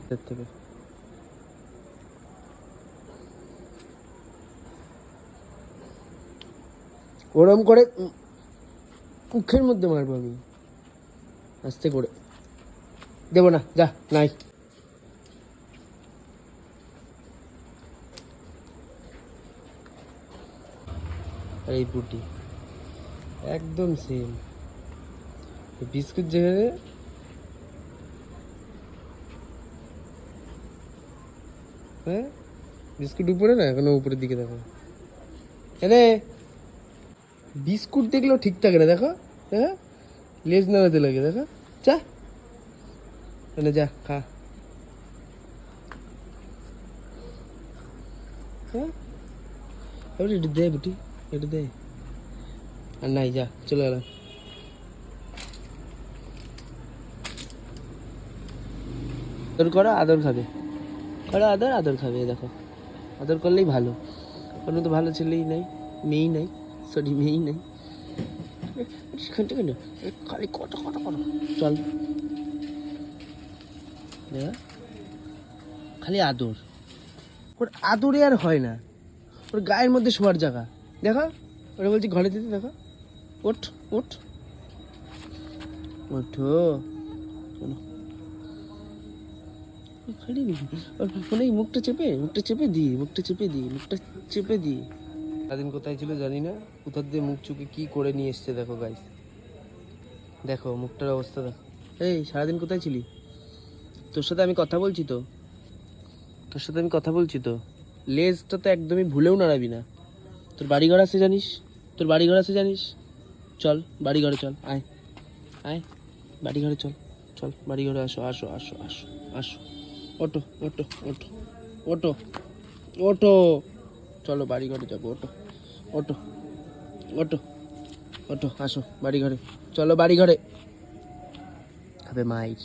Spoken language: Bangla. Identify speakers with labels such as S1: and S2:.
S1: থেকে ওরম করে মুখের মধ্যে মারবো আমি, আস্তে করে দেবো না, যা নাই। আর এই পুটি একদম সেম বিস্কুট যেখানে হ্যাঁ বিস্কুট উপরে না, এখনো উপরের দিকে দেখো। এনে বিস্কুট দেখলেও ঠিক থাকে না, দেখো হ্যাঁ লেজ নাড়াতে লাগে, দেখো যা এনে যা খা। হ্যাঁ এবার একটু দে বুটি, একটু দে। আর নাই, যা চলে গেলাম। আদর করো, আদর খাবে, করো আদর, আদর খাবে, দেখো আদর করলেই ভালো। কোনো তো ভালো ছেলেই নাই, মেয়েই নাই, সরি মেয়েই নাই। সেখানটা কেন খালি কত কত কত চল, খালি আদর। ওর আদরে আর হয় না, ওর গায়ের মধ্যে শোয়ার জায়গা দেখো। ওরা বলছি ঘরে দিতে, দেখো ওঠ ওঠ ওঠো, শোনো খালি ফোনে মুখটা চেপে, মুখটা চেপে দিই, মুখটা চেপে দিই, মুখটা চেপে দিই। সারাদিন কোথায় ছিল জানি না, কোথার দিয়ে মুখ চুকে কি করে নিয়ে এসছে দেখো গাইস, দেখো মুখটার অবস্থা দেখো। এই সারাদিন কোথায় ছিলি? তোর সাথে আমি কথা বলছি তো, তোর সাথে আমি কথা বলছি তো। লেজটা তো একদমই ভুলেও নাড়াবি না। তোর বাড়িঘর আছে জানিস, তোর বাড়িঘর আছে জানিস। চল বাড়িঘরে চল, আয় আয় বাড়িঘরে চল, চল বাড়িঘরে আসো আসো আসো আসো আসো, ওটো ওটো ওটো ওটো ওটো, চলো বাড়িঘরে যাবো, ওটো ওটো ওটো ওটো, আসো বাড়িঘরে, চলো বাড়িঘরে। খাবে মাইর।